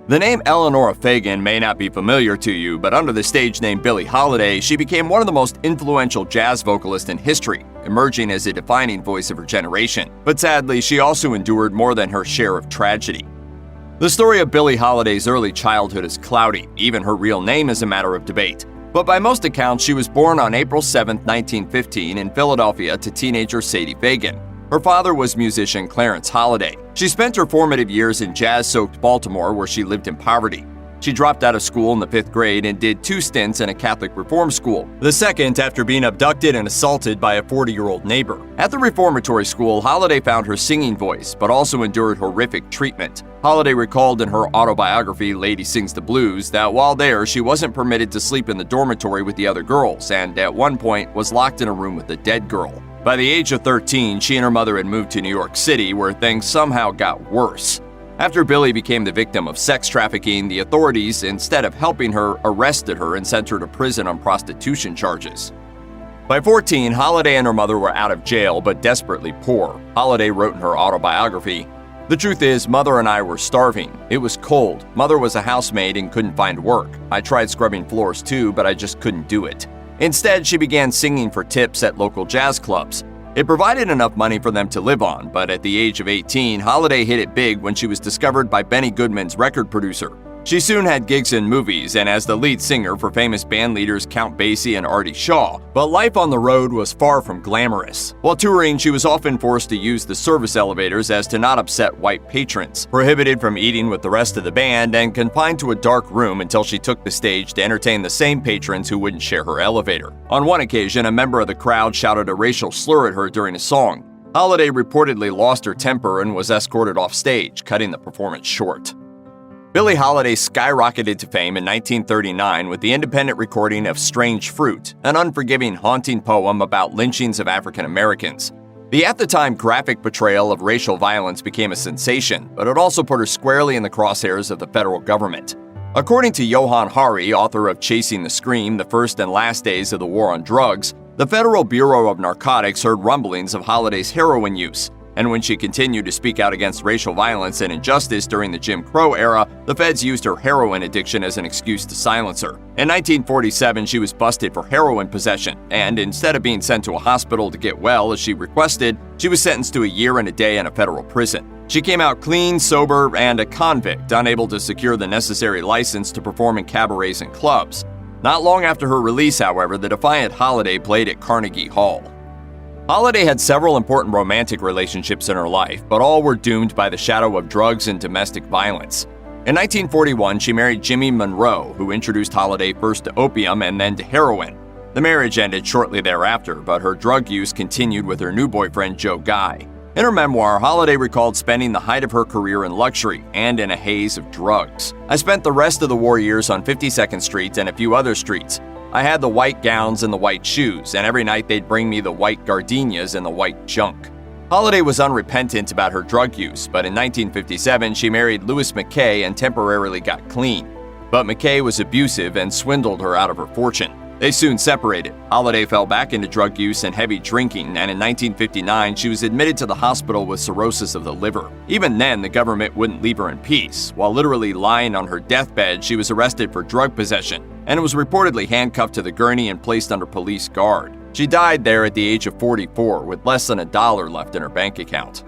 The name Eleanora Fagan may not be familiar to you, but under the stage name Billie Holiday, she became one of the most influential jazz vocalists in history, emerging as a defining voice of her generation. But sadly, she also endured more than her share of tragedy. The story of Billie Holiday's early childhood is cloudy. Even her real name is a matter of debate. But by most accounts, she was born on April 7, 1915 in Philadelphia to teenager Sadie Fagan. Her father was musician Clarence Holiday. She spent her formative years in jazz-soaked Baltimore, where she lived in poverty. She dropped out of school in the 5th grade and did 2 stints in a Catholic reform school, the second after being abducted and assaulted by a 40-year-old neighbor. At the reformatory school, Holiday found her singing voice, but also endured horrific treatment. Holiday recalled in her autobiography, Lady Sings the Blues, that while there, she wasn't permitted to sleep in the dormitory with the other girls, and at one point was locked in a room with a dead girl. By the age of 13, she and her mother had moved to New York City, where things somehow got worse. After Billie became the victim of sex trafficking, the authorities, instead of helping her, arrested her and sent her to prison on prostitution charges. By 14, Holiday and her mother were out of jail but desperately poor. Holiday wrote in her autobiography, "The truth is, Mother and I were starving. It was cold. Mother was a housemaid and couldn't find work. I tried scrubbing floors too, but I just couldn't do it." Instead, she began singing for tips at local jazz clubs. It provided enough money for them to live on, but at the age of 18, Holiday hit it big when she was discovered by Benny Goodman's record producer. She soon had gigs in movies and as the lead singer for famous band leaders Count Basie and Artie Shaw, but life on the road was far from glamorous. While touring, she was often forced to use the service elevators as to not upset white patrons, prohibited from eating with the rest of the band, and confined to a dark room until she took the stage to entertain the same patrons who wouldn't share her elevator. On one occasion, a member of the crowd shouted a racial slur at her during a song. Holiday reportedly lost her temper and was escorted off stage, cutting the performance short. Billie Holiday skyrocketed to fame in 1939 with the independent recording of Strange Fruit, an unforgiving, haunting poem about lynchings of African Americans. The at-the-time graphic portrayal of racial violence became a sensation, but it also put her squarely in the crosshairs of the federal government. According to Johann Hari, author of Chasing the Scream, The First and Last Days of the War on Drugs, the Federal Bureau of Narcotics heard rumblings of Holiday's heroin use. And when she continued to speak out against racial violence and injustice during the Jim Crow era, the feds used her heroin addiction as an excuse to silence her. In 1947, she was busted for heroin possession, and instead of being sent to a hospital to get well as she requested, she was sentenced to a year and a day in a federal prison. She came out clean, sober, and a convict, unable to secure the necessary license to perform in cabarets and clubs. Not long after her release, however, the defiant Holiday played at Carnegie Hall. Holiday had several important romantic relationships in her life, but all were doomed by the shadow of drugs and domestic violence. In 1941, she married Jimmy Monroe, who introduced Holiday first to opium and then to heroin. The marriage ended shortly thereafter, but her drug use continued with her new boyfriend, Joe Guy. In her memoir, Holiday recalled spending the height of her career in luxury and in a haze of drugs. "I spent the rest of the war years on 52nd Street and a few other streets. I had the white gowns and the white shoes, and every night they'd bring me the white gardenias and the white junk." Holiday was unrepentant about her drug use, but in 1957 she married Louis McKay and temporarily got clean. But McKay was abusive and swindled her out of her fortune. They soon separated. Holiday fell back into drug use and heavy drinking, and in 1959 she was admitted to the hospital with cirrhosis of the liver. Even then, the government wouldn't leave her in peace. While literally lying on her deathbed, she was arrested for drug possession, and was reportedly handcuffed to the gurney and placed under police guard. She died there at the age of 44, with less than $1 left in her bank account.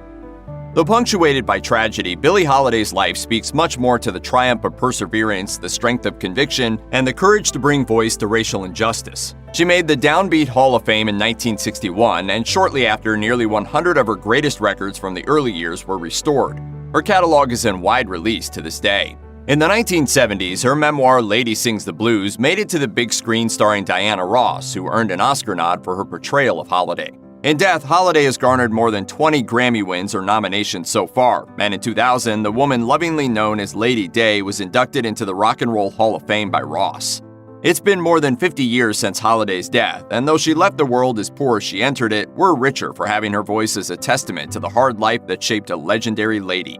Though punctuated by tragedy, Billie Holiday's life speaks much more to the triumph of perseverance, the strength of conviction, and the courage to bring voice to racial injustice. She made the Downbeat Hall of Fame in 1961, and shortly after, nearly 100 of her greatest records from the early years were restored. Her catalog is in wide release to this day. In the 1970s, her memoir, Lady Sings the Blues, made it to the big screen starring Diana Ross, who earned an Oscar nod for her portrayal of Holiday. In death, Holiday has garnered more than 20 Grammy wins or nominations so far, and in 2000, the woman lovingly known as Lady Day was inducted into the Rock and Roll Hall of Fame by Ross. It's been more than 50 years since Holiday's death, and though she left the world as poor as she entered it, we're richer for having her voice as a testament to the hard life that shaped a legendary lady.